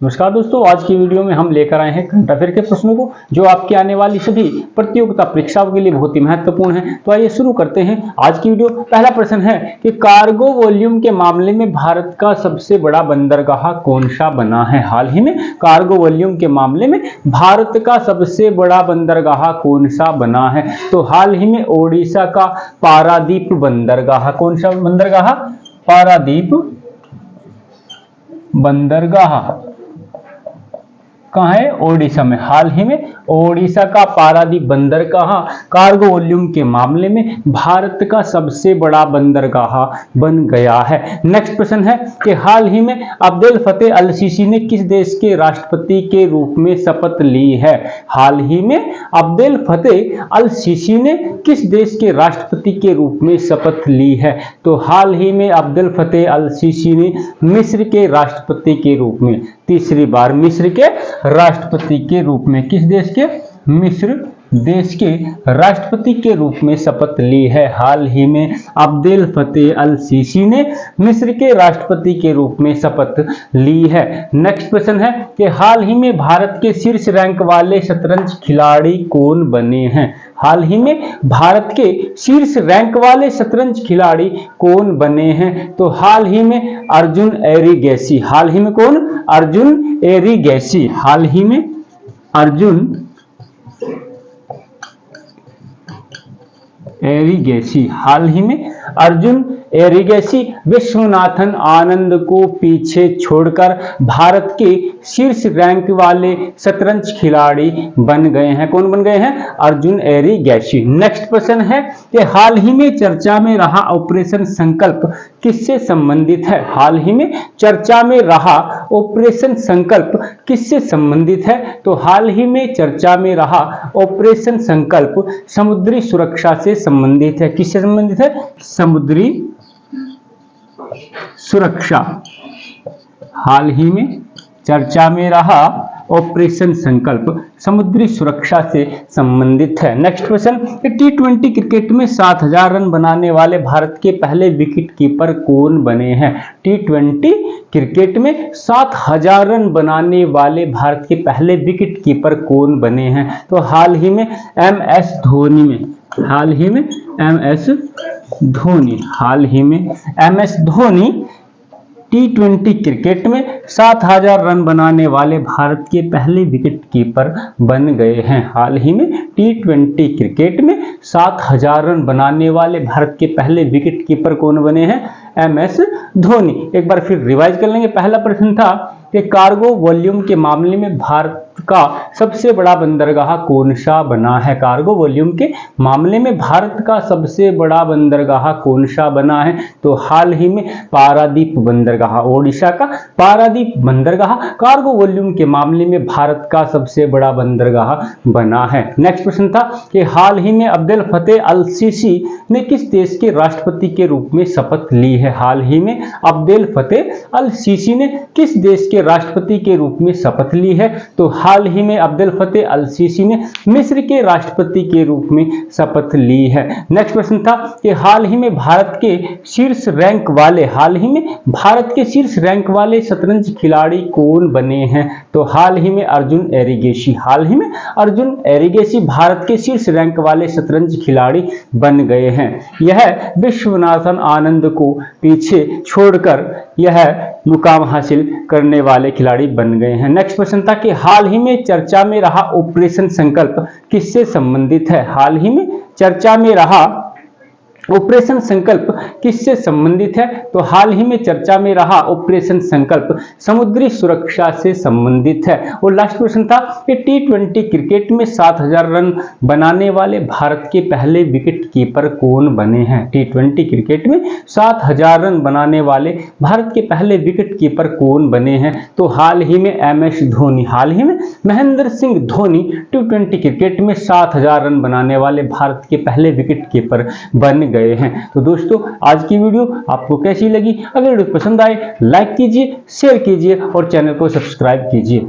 नमस्कार दोस्तों, आज की वीडियो में हम लेकर आए हैं करंट अफेयर के प्रश्नों को जो आपके आने वाली सभी प्रतियोगिता परीक्षाओं के लिए बहुत ही महत्वपूर्ण है। तो आइए शुरू करते हैं आज की वीडियो। पहला प्रश्न है कि कार्गो वॉल्यूम के मामले में भारत का सबसे बड़ा बंदरगाह कौन सा बना है। हाल ही में कार्गो वॉल्यूम के मामले में भारत का सबसे बड़ा बंदरगाह कौन सा बना है। तो हाल ही में ओडिशा का पारादीप बंदरगाह, कौन सा बंदरगाह, पारादीप बंदरगाह कहाँ है, ओडिशा में। हाल ही में ओडिशा का पारादीप बंदरगाह कार्गो वॉल्यूम के मामले में भारत का सबसे बड़ा बंदरगाह बन गया है। नेक्स्ट प्रश्न है कि हाल ही में अब्देल फतेह अल सीसी ने किस देश के राष्ट्रपति के रूप में शपथ ली है। हाल ही में अब्देल फतेह अल सीसी ने किस देश के राष्ट्रपति के रूप में शपथ ली है। तो हाल ही में अब्देल फतेह अल सीसी ने मिस्र के राष्ट्रपति के रूप में तीसरी बार मिस्र के राष्ट्रपति के रूप में, किस देश के, मिस्र देश के राष्ट्रपति के रूप में शपथ ली है। हाल ही में अब्देल फतेह अल सीसी ने मिस्र के राष्ट्रपति के रूप में शपथ ली है। नेक्स्ट प्रश्न है कि हाल ही में भारत के शीर्ष रैंक वाले शतरंज खिलाड़ी कौन बने हैं। हाल ही में भारत के शीर्ष रैंक वाले शतरंज खिलाड़ी कौन बने हैं। तो हाल ही में अर्जुन एरिगैसी। हाल ही में कौन, अर्जुन एरिगैसी। हाल ही में अर्जुन एरिगैसी, हाल ही में अर्जुन एरिगैसी विश्वनाथन आनंद को पीछे छोड़कर भारत के शीर्ष रैंक वाले शतरंज खिलाड़ी बन गए हैं। कौन बन गए हैं, अर्जुन एरिगैसी। नेक्स्ट प्रश्न है कि हाल ही में चर्चा में रहा ऑपरेशन संकल्प किससे संबंधित है। हाल ही में चर्चा में रहा ऑपरेशन संकल्प किससे संबंधित है। तो हाल ही में चर्चा में रहा ऑपरेशन संकल्प समुद्री सुरक्षा से संबंधित है। किससे संबंधित है, समुद्री सुरक्षा। हाल ही में चर्चा में रहा ऑपरेशन संकल्प समुद्री सुरक्षा से संबंधित है। नेक्स्ट क्वेश्चन, टी20 क्रिकेट में 7000 रन बनाने वाले भारत के पहले विकेट कीपर कौन बने हैं। टी20 क्रिकेट में 7000 रन बनाने वाले भारत के पहले विकेट कीपर कौन बने हैं। तो हाल ही में MS धोनी में, हाल ही में MS धोनी, हाल ही में MS धोनी टी20 क्रिकेट में 7000 रन बनाने वाले भारत के पहले विकेट कीपर बन गए हैं। हाल ही में टी20 क्रिकेट में 7000 रन बनाने वाले भारत के पहले विकेट कीपर कौन बने हैं, MS धोनी। एक बार फिर रिवाइज कर लेंगे। पहला प्रश्न था कि कार्गो वॉल्यूम के मामले में भारत का सबसे बड़ा बंदरगाह कौन सा बना है। कार्गो वॉल्यूम के मामले में भारत का सबसे बड़ा बंदरगाह कौन सा बना है। तो हाल ही में पारादीप बंदरगाह, ओडिशा का पारादीप बंदरगाह कार्गो वॉल्यूम के मामले में भारत का सबसे बड़ा बंदरगाह बना है। नेक्स्ट प्रश्न था कि हाल ही में अब्देल फतेह अल सीसी ने किस देश के राष्ट्रपति के रूप में शपथ ली है। हाल ही में अब्देल फतेह अल सीसी ने किस देश के राष्ट्रपति के रूप में शपथ ली है। तो हाल ही में अब्देल फतेह अल सीसी ने मिस्र के राष्ट्रपति के रूप में शपथ ली है। नेक्स्ट प्रश्न था कि हाल ही में भारत के शीर्ष रैंक वाले, हाल ही में भारत के शीर्ष रैंक वाले शतरंज खिलाड़ी कौन बने हैं। तो हाल ही में अर्जुन एरिगैसी, हाल ही में अर्जुन एरिगैसी भारत के शीर्ष रैंक वाले शतरंज खिलाड़ी बन गए हैं। यह विश्वनाथन आनंद को पीछे छोड़कर यह मुकाम हासिल करने वाले खिलाड़ी बन गए हैं। नेक्स्ट प्रश्न था कि हाल ही में चर्चा में रहा ऑपरेशन संकल्प किससे संबंधित है। हाल ही में चर्चा में रहा ऑपरेशन संकल्प किससे संबंधित है। तो हाल ही में चर्चा में रहा ऑपरेशन संकल्प समुद्री सुरक्षा से संबंधित है। और लास्ट क्वेश्चन था कि टी20 क्रिकेट में 7000 रन बनाने वाले भारत के पहले विकेट कीपर कौन बने हैं। टी20 क्रिकेट में 7000 रन बनाने वाले भारत के पहले विकेट कीपर कौन बने हैं। तो हाल ही में MS धोनी, हाल ही में महेंद्र सिंह धोनी टी20 क्रिकेट में 7000 रन बनाने वाले भारत के पहले विकेट कीपर बन गए हैं। तो दोस्तों, आज की वीडियो आपको कैसी लगी। अगर वीडियो पसंद आए लाइक कीजिए, शेयर कीजिए और चैनल को सब्सक्राइब कीजिए।